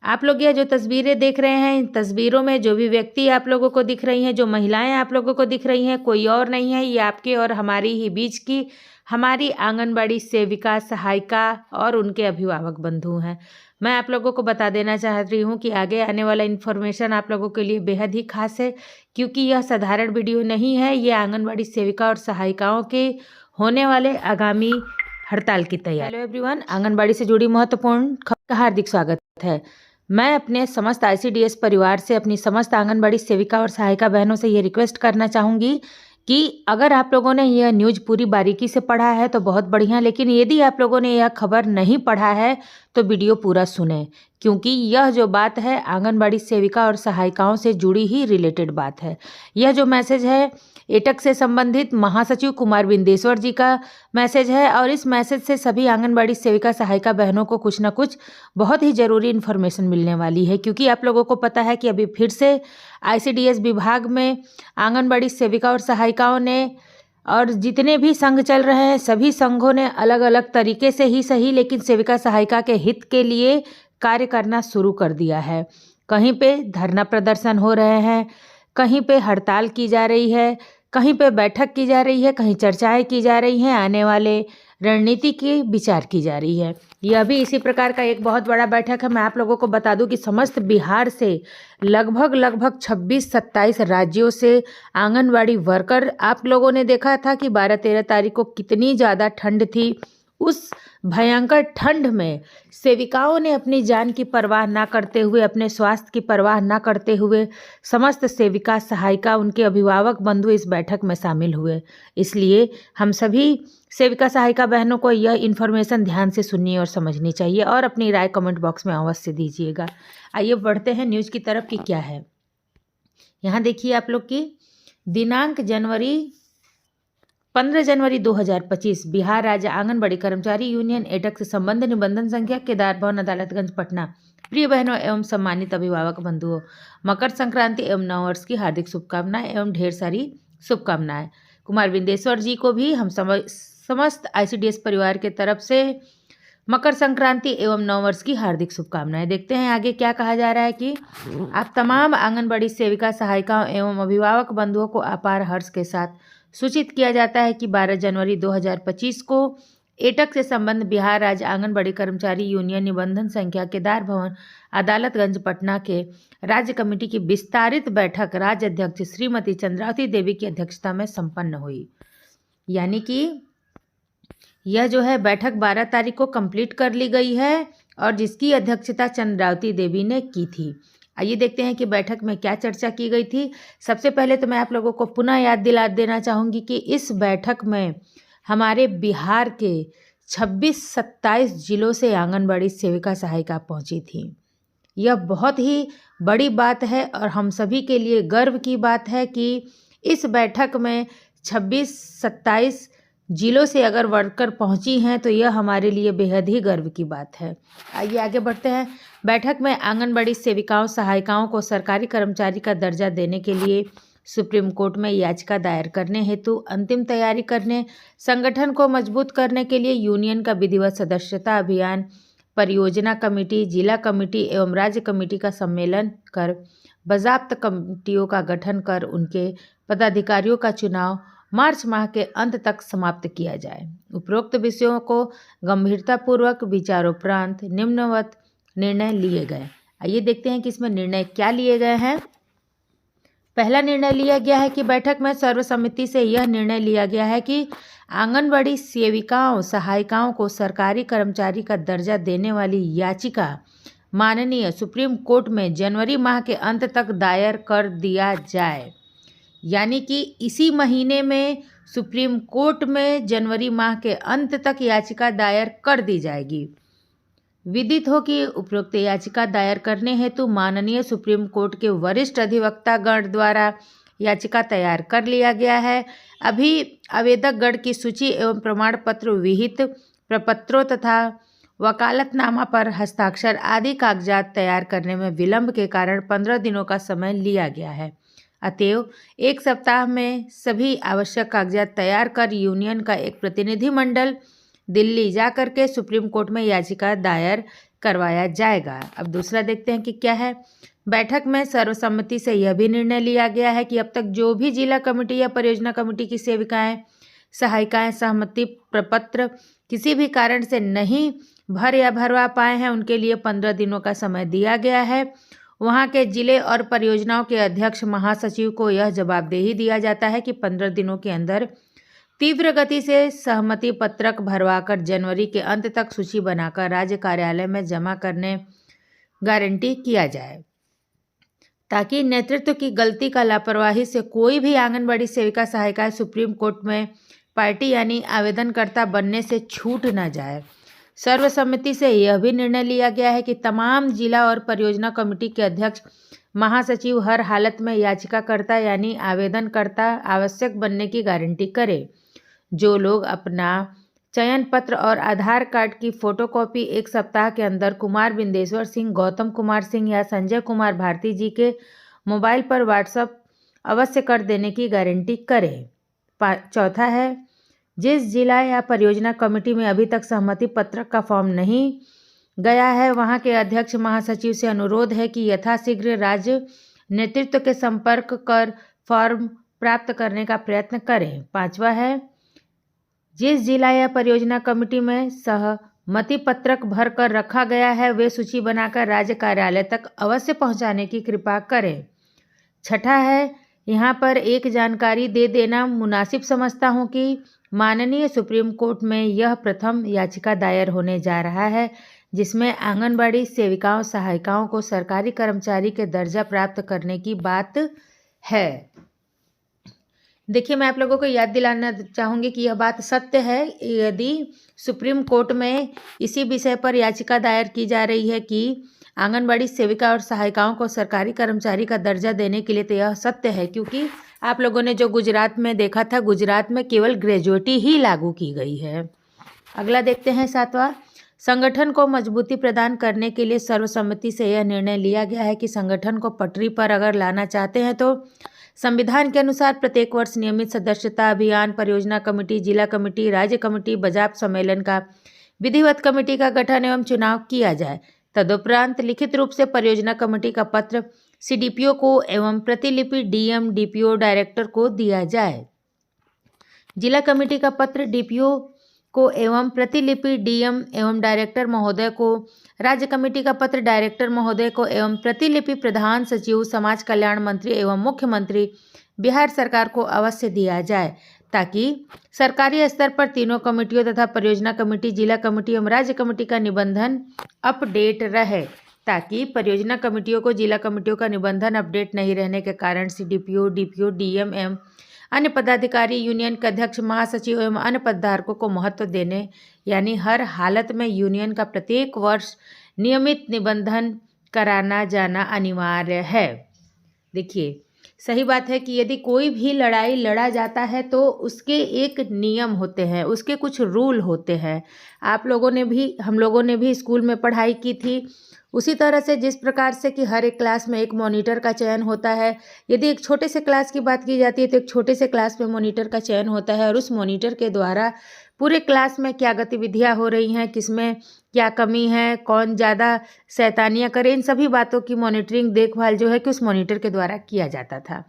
आप लोग यह जो तस्वीरें देख रहे हैं, इन तस्वीरों में जो भी व्यक्ति आप लोगों को दिख रही हैं, जो महिलाएं आप लोगों को दिख रही हैं, कोई और नहीं है, ये आपके और हमारी ही बीच की हमारी आंगनबाड़ी सेविका, सहायिका और उनके अभिभावक बंधु हैं। मैं आप लोगों को बता देना चाह रही हूँ कि आगे आने वाला इन्फॉर्मेशन आप लोगों के लिए बेहद ही खास है, क्योंकि यह साधारण वीडियो नहीं है। ये आंगनबाड़ी सेविका और सहायिकाओं के होने वाले आगामी हड़ताल की तैयारी। हेलो एवरीवन, आंगनबाड़ी से जुड़ी महत्वपूर्ण खबर का हार्दिक स्वागत है। मैं अपने समस्त ICDS परिवार से, अपनी समस्त आंगनबाड़ी सेविका और सहायिका बहनों से ये रिक्वेस्ट करना चाहूँगी कि अगर आप लोगों ने यह न्यूज़ पूरी बारीकी से पढ़ा है तो बहुत बढ़िया, लेकिन यदि आप लोगों ने यह खबर नहीं पढ़ा है तो वीडियो पूरा सुने, क्योंकि यह जो बात है आंगनबाड़ी सेविका और सहायिकाओं से जुड़ी ही रिलेटेड बात है। यह जो मैसेज है एटक से संबंधित महासचिव कुमार बिंदेश्वर जी का मैसेज है, और इस मैसेज से सभी आंगनबाड़ी सेविका सहायिका बहनों को कुछ ना कुछ बहुत ही ज़रूरी इन्फॉर्मेशन मिलने वाली है। क्योंकि आप लोगों को पता है कि अभी फिर से ICDS विभाग में आंगनबाड़ी सेविका और सहायिकाओं ने, और जितने भी संघ चल रहे हैं सभी संघों ने अलग अलग तरीके से ही सही, लेकिन सेविका सहायिका के हित के लिए कार्य करना शुरू कर दिया है। कहीं पे धरना प्रदर्शन हो रहे हैं, कहीं पे हड़ताल की जा रही है, कहीं पे बैठक की जा रही है, कहीं चर्चाएं की जा रही हैं, आने वाले रणनीति की विचार की जा रही है। यह भी इसी प्रकार का एक बहुत बड़ा बैठक है। मैं आप लोगों को बता दूं कि समस्त बिहार से लगभग 26-27 राज्यों से आंगनवाड़ी वर्कर, आप लोगों ने देखा था कि 12-13 तारीख को कितनी ज़्यादा ठंड थी। उस भयंकर ठंड में सेविकाओं ने अपनी जान की परवाह ना करते हुए, अपने स्वास्थ्य की परवाह ना करते हुए समस्त सेविका सहायिका, उनके अभिभावक बंधु इस बैठक में शामिल हुए। इसलिए हम सभी सेविका सहायिका बहनों को यह इन्फॉर्मेशन ध्यान से सुननी और समझनी चाहिए, और अपनी राय कमेंट बॉक्स में अवश्य दीजिएगा। आइए बढ़ते हैं न्यूज़ की तरफ कि क्या है। यहाँ देखिए आप लोग की दिनांक 15 जनवरी 2025 बिहार राज्य आंगनबाड़ी कर्मचारी यूनियन एटक से संबंध निबंधन संख्या केदार भवन अदालतगंज पटना। प्रिय बहनों एवं सम्मानित अभिभावक बंधुओं, मकर संक्रांति एवं नववर्ष की हार्दिक शुभकामनाएं एवं ढेर सारी शुभकामनाएं। कुमार बिंदेश्वर जी को भी हम समस्त ICDS परिवार के तरफ से मकर संक्रांति एवं नववर्ष की हार्दिक शुभकामनाएं। देखते हैं आगे क्या कहा जा रहा है कि आप तमाम आंगनबाड़ी सेविका सहायिकाओं एवं अभिभावक बंधुओं को अपार हर्ष के साथ सूचित किया जाता है कि 12 जनवरी 2025 को एटक से संबंध बिहार राज्य आंगनबाड़ी कर्मचारी यूनियन निबंधन संख्या केदार भवन अदालतगंज पटना के राज्य कमेटी की विस्तारित बैठक राज्य अध्यक्ष श्रीमती चंद्रावती देवी की अध्यक्षता में संपन्न हुई। यानी कि यह जो है बैठक 12 तारीख को कंप्लीट कर ली गई है, और जिसकी अध्यक्षता चंद्रावती देवी ने की थी। आइए देखते हैं कि बैठक में क्या चर्चा की गई थी। सबसे पहले तो मैं आप लोगों को पुनः याद दिला देना चाहूँगी कि इस बैठक में हमारे बिहार के 26-27 जिलों से आंगनबाड़ी सेविका सहायिका पहुँची थी। यह बहुत ही बड़ी बात है और हम सभी के लिए गर्व की बात है कि इस बैठक में 26-27 जिलों से अगर वर्कर पहुंची हैं तो यह हमारे लिए बेहद ही गर्व की बात है। आइए आगे बढ़ते हैं। बैठक में आंगनबाड़ी सेविकाओं सहायिकाओं को सरकारी कर्मचारी का दर्जा देने के लिए सुप्रीम कोर्ट में याचिका दायर करने हेतु अंतिम तैयारी करने, संगठन को मजबूत करने के लिए यूनियन का विधिवत सदस्यता अभियान, परियोजना कमेटी, जिला कमेटी एवं राज्य कमेटी का सम्मेलन कर बाज़ाब्त कमेटियों का गठन कर उनके पदाधिकारियों का चुनाव मार्च माह के अंत तक समाप्त किया जाए। उपरोक्त विषयों को गंभीरतापूर्वक विचारोपरांत निम्नवत निर्णय लिए गए। आइए देखते हैं कि इसमें निर्णय क्या लिए गए हैं। पहला निर्णय लिया गया है कि बैठक में सर्वसम्मति से यह निर्णय लिया गया है कि आंगनबाड़ी सेविकाओं सहायिकाओं को सरकारी कर्मचारी का दर्जा देने वाली याचिका माननीय सुप्रीम कोर्ट में जनवरी माह के अंत तक दायर कर दिया जाए। यानी कि इसी महीने में सुप्रीम कोर्ट में जनवरी माह के अंत तक याचिका दायर कर दी जाएगी। विदित हो कि उपरोक्त याचिका दायर करने हेतु माननीय सुप्रीम कोर्ट के वरिष्ठ अधिवक्ता गण द्वारा याचिका तैयार कर लिया गया है। अभी आवेदक गण की सूची एवं प्रमाण पत्र विहित प्रपत्रों तथा वकालतनामा पर हस्ताक्षर आदि कागजात तैयार करने में विलंब के कारण 15 दिनों का समय लिया गया है। अतएव 1 सप्ताह में सभी आवश्यक कागजात तैयार कर यूनियन का एक प्रतिनिधिमंडल दिल्ली जा करके सुप्रीम कोर्ट में याचिका दायर करवाया जाएगा। अब दूसरा देखते हैं कि क्या है। बैठक में सर्वसम्मति से यह भी निर्णय लिया गया है कि अब तक जो भी जिला कमेटी या परियोजना कमेटी की सेविकाएं सहायिकाएं सहमति प्रपत्र किसी भी कारण से नहीं भर या भरवा पाए हैं, उनके लिए 15 दिनों का समय दिया गया है। वहां के जिले और परियोजनाओं के अध्यक्ष महासचिव को यह जवाबदेही दिया जाता है कि 15 दिनों के अंदर तीव्र गति से सहमति पत्रक भरवाकर जनवरी के अंत तक सूची बनाकर राज्य कार्यालय में जमा करने गारंटी किया जाए, ताकि नेतृत्व की गलती का लापरवाही से कोई भी आंगनबाड़ी सेविका सहायिका सुप्रीम कोर्ट में पार्टी यानी आवेदनकर्ता बनने से छूट न जाए। सर्वसम्मति से यह भी निर्णय लिया गया है कि तमाम जिला और परियोजना कमेटी के अध्यक्ष महासचिव हर हालत में याचिकाकर्ता यानी आवेदनकर्ता आवश्यक बनने की गारंटी करे। जो लोग अपना चयन पत्र और आधार कार्ड की फोटोकॉपी 1 सप्ताह के अंदर कुमार बिंदेश्वर सिंह, गौतम कुमार सिंह या संजय कुमार भारती जी के मोबाइल पर व्हाट्सएप अवश्य कर देने की गारंटी करें। चौथा है, जिस जिला या परियोजना कमेटी में अभी तक सहमति पत्रक का फॉर्म नहीं गया है, वहां के अध्यक्ष महासचिव से अनुरोध है कि यथाशीघ्र राज्य नेतृत्व के संपर्क कर फॉर्म प्राप्त करने का प्रयत्न करें। पांचवा है, जिस जिला या परियोजना कमेटी में सहमति पत्रक भर कर रखा गया है, वे सूची बनाकर राज्य कार्यालय तक अवश्य पहुंचाने की कृपा करें। छठा है, यहाँ पर एक जानकारी दे देना मुनासिब समझता हूँ कि माननीय सुप्रीम कोर्ट में यह प्रथम याचिका दायर होने जा रहा है जिसमें आंगनबाड़ी सेविकाओं सहायिकाओं को सरकारी कर्मचारी के दर्जा प्राप्त करने की बात है। देखिए, मैं आप लोगों को याद दिलाना चाहूँगी कि यह बात सत्य है। यदि सुप्रीम कोर्ट में इसी विषय पर याचिका दायर की जा रही है कि आंगनबाड़ी सेविका और सहायिकाओं को सरकारी कर्मचारी का दर्जा देने के लिए, तो यह सत्य है, क्योंकि आप लोगों ने जो गुजरात में देखा था, गुजरात में केवल ग्रेजुएटी ही लागू की गई है। अगला देखते हैं 7वां, संगठन को मजबूती प्रदान करने के लिए सर्वसम्मति से यह निर्णय लिया गया है कि संगठन को पटरी पर अगर लाना चाहते हैं तो संविधान के अनुसार प्रत्येक वर्ष नियमित सदस्यता अभियान, परियोजना कमेटी, जिला कमेटी, राज्य कमेटी, बजाप सम्मेलन का विधिवत कमेटी का गठन एवं चुनाव किया जाए। तदुपरांत लिखित रूप से परियोजना कमेटी का पत्र सीडीपीओ को एवं प्रतिलिपि डीएम डीपीओ डायरेक्टर को दिया जाए। जिला कमेटी का पत्र डीपीओ को एवं प्रतिलिपि डीएम एवं डायरेक्टर महोदय को, राज्य कमेटी का पत्र डायरेक्टर महोदय को एवं प्रतिलिपि प्रधान सचिव, समाज कल्याण मंत्री एवं मुख्यमंत्री बिहार सरकार को अवश्य दिया जाए, ताकि सरकारी स्तर पर तीनों कमेटियों तथा परियोजना कमेटी, जिला कमेटी एवं राज्य कमेटी का निबंधन अपडेट रहे। ताकि परियोजना कमेटियों को जिला कमेटियों का निबंधन अपडेट नहीं रहने के कारण सीडीपीओ, डीपीओ, डीएम एवं अन्य पदाधिकारी, यूनियन के अध्यक्ष, महासचिव एवं अन्य पदधारकों को महत्व देने यानी हर हालत में यूनियन का प्रत्येक वर्ष नियमित निबंधन कराना जाना अनिवार्य है। देखिए, सही बात है कि यदि कोई भी लड़ाई लड़ा जाता है तो उसके एक नियम होते हैं, उसके कुछ रूल होते हैं। आप लोगों ने भी, हम लोगों ने भी स्कूल में पढ़ाई की थी। उसी तरह से जिस प्रकार से कि हर एक क्लास में एक मॉनिटर का चयन होता है, यदि एक छोटे से क्लास की बात की जाती है तो एक छोटे से क्लास में मॉनिटर का चयन होता है और उस मॉनिटर के द्वारा पूरे क्लास में क्या गतिविधियां हो रही हैं, किसमें क्या कमी है, कौन ज़्यादा शैतानियां करे, इन सभी बातों की मॉनिटरिंग, देखभाल जो है कि उस मॉनिटर के द्वारा किया जाता था।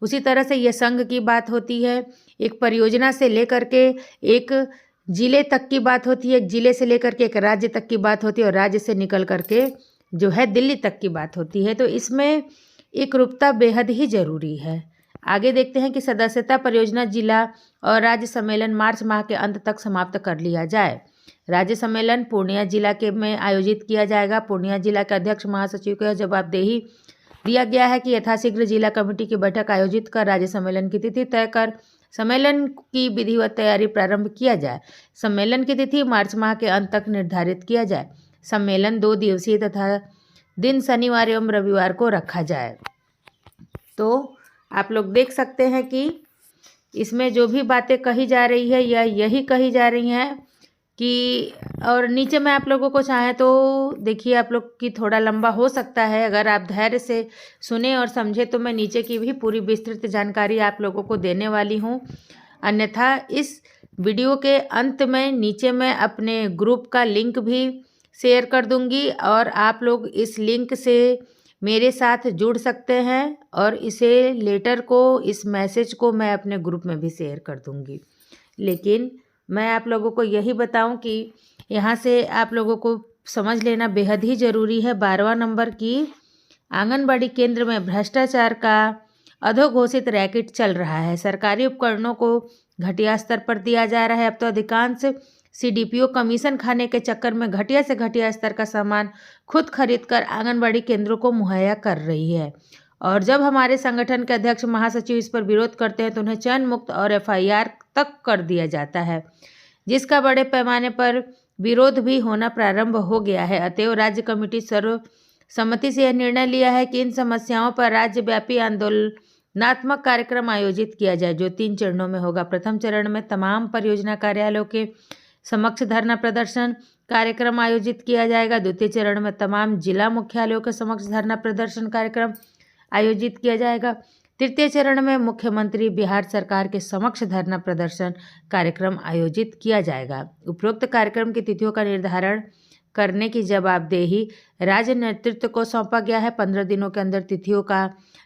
उसी तरह से ये संघ की बात होती है। एक परियोजना से लेकर के एक जिले तक की बात होती है, एक जिले से लेकर के एक राज्य तक की बात होती है और राज्य से निकल करके जो है दिल्ली तक की बात होती है। तो इसमें एकरूपता बेहद ही ज़रूरी है। आगे देखते हैं कि सदस्यता परियोजना, जिला और राज्य सम्मेलन मार्च माह के अंत तक समाप्त कर लिया जाए। राज्य सम्मेलन पूर्णिया जिला के में आयोजित किया जाएगा। पूर्णिया जिला के अध्यक्ष महासचिव को यह जवाबदेही दिया गया है कि यथाशीघ्र जिला कमेटी की बैठक आयोजित कर राज्य सम्मेलन की तिथि तय कर सम्मेलन की विधिवत तैयारी प्रारंभ किया जाए। सम्मेलन की तिथि मार्च माह के अंत तक निर्धारित किया जाए। सम्मेलन 2 दिवसीय तथा दिन शनिवार एवं रविवार को रखा जाए। तो आप लोग देख सकते हैं कि इसमें जो भी बातें कही जा रही है या यही कही जा रही हैं कि, और नीचे में आप लोगों को चाहे तो देखिए, आप लोग की थोड़ा लंबा हो सकता है, अगर आप धैर्य से सुने और समझे तो मैं नीचे की भी पूरी विस्तृत जानकारी आप लोगों को देने वाली हूँ। अन्यथा इस वीडियो के अंत में नीचे में अपने ग्रुप का लिंक भी शेयर कर दूंगी और आप लोग इस लिंक से मेरे साथ जुड़ सकते हैं और इस मैसेज को मैं अपने ग्रुप में भी शेयर कर दूंगी। लेकिन मैं आप लोगों को यही बताऊं कि यहाँ से आप लोगों को समझ लेना बेहद ही ज़रूरी है। 12वां नंबर की आंगनबाड़ी केंद्र में भ्रष्टाचार का अधोघोषित रैकेट चल रहा है। सरकारी उपकरणों को घटिया स्तर पर दिया जा रहा है। अब तो अधिकांश सीडीपीओ कमीशन खाने के चक्कर में घटिया से घटिया स्तर का सामान खुद खरीदकर आंगनबाड़ी केंद्रों को मुहैया कर रही है। और जब हमारे संगठन के अध्यक्ष महासचिव इस पर विरोध करते हैं तो उन्हें चयन मुक्त और एफआईआर तक कर दिया जाता है, जिसका बड़े पैमाने पर विरोध भी होना प्रारंभ हो गया है। अतएव राज्य कमेटी सर्वसम्मति से यह निर्णय लिया है कि इन समस्याओं पर राज्यव्यापी आंदोलनात्मक कार्यक्रम आयोजित किया जाए, जो 3 चरणों में होगा। प्रथम चरण में तमाम परियोजना कार्यालयों के समक्ष धरना प्रदर्शन कार्यक्रम आयोजित किया जाएगा। द्वितीय चरण में तमाम जिला मुख्यालयों के समक्ष धरना प्रदर्शन कार्यक्रम आयोजित किया जाएगा। तृतीय चरण में मुख्यमंत्री बिहार सरकार के समक्ष धरना प्रदर्शन कार्यक्रम आयोजित किया जाएगा। उपरोक्त कार्यक्रम की तिथियों का निर्धारण करने की जवाबदेही राज्य नेतृत्व को सौंपा गया है। 15 दिनों के अंदर तिथियों का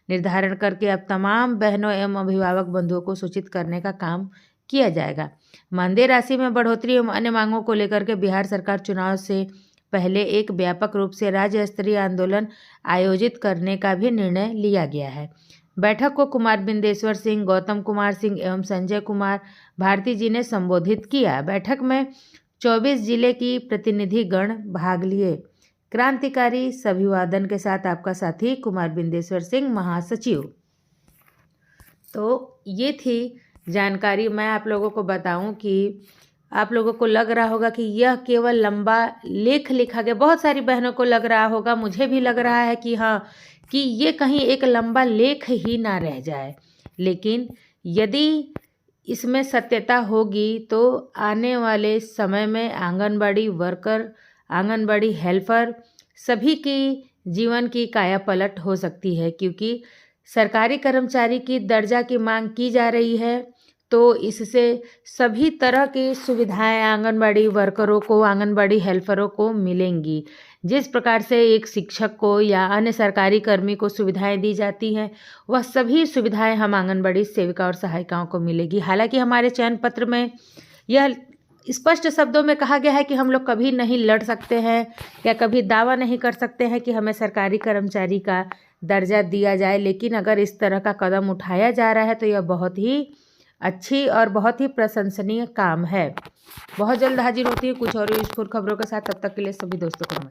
निर्धारण करके अब तमाम बहनों एवं अभिभावक बंधुओं को सूचित करने का काम किया जाएगा। मानदेय राशि में बढ़ोतरी एवं अन्य मांगों को लेकर के बिहार सरकार चुनाव से पहले एक व्यापक रूप से राज्य स्तरीय आंदोलन आयोजित करने का भी निर्णय लिया गया है। बैठक को कुमार बिंदेश्वर सिंह, गौतम कुमार सिंह एवं संजय कुमार भारती जी ने संबोधित किया। बैठक में 24 जिले की प्रतिनिधि गण भाग लिए। क्रांतिकारी अभिवादन के साथ आपका साथी कुमार बिंदेश्वर सिंह, महासचिव। तो ये थी जानकारी। मैं आप लोगों को बताऊं कि आप लोगों को लग रहा होगा कि यह केवल लंबा लेख लिखा गया। बहुत सारी बहनों को लग रहा होगा, मुझे भी लग रहा है कि हाँ, कि ये कहीं एक लंबा लेख ही ना रह जाए। लेकिन यदि इसमें सत्यता होगी तो आने वाले समय में आंगनबाड़ी वर्कर, आंगनबाड़ी हेल्पर सभी की जीवन की काया पलट हो सकती है, क्योंकि सरकारी कर्मचारी की दर्जा की मांग की जा रही है। तो इससे सभी तरह की सुविधाएं आंगनबाड़ी वर्करों को, आंगनबाड़ी हेल्परों को मिलेंगी। जिस प्रकार से एक शिक्षक को या अन्य सरकारी कर्मी को सुविधाएं दी जाती हैं, वह सभी सुविधाएं हम आंगनबाड़ी सेविका और सहायिकाओं को मिलेगी। हालांकि हमारे चयन पत्र में यह स्पष्ट शब्दों में कहा गया है कि हम लोग कभी नहीं लड़ सकते हैं या कभी दावा नहीं कर सकते हैं कि हमें सरकारी कर्मचारी का दर्जा दिया जाए। लेकिन अगर इस तरह का कदम उठाया जा रहा है तो यह बहुत ही अच्छी और बहुत ही प्रशंसनीय काम है। बहुत जल्द हाजिर होती है कुछ और यूजफुल खबरों के साथ। तब तक के लिए सभी दोस्तों को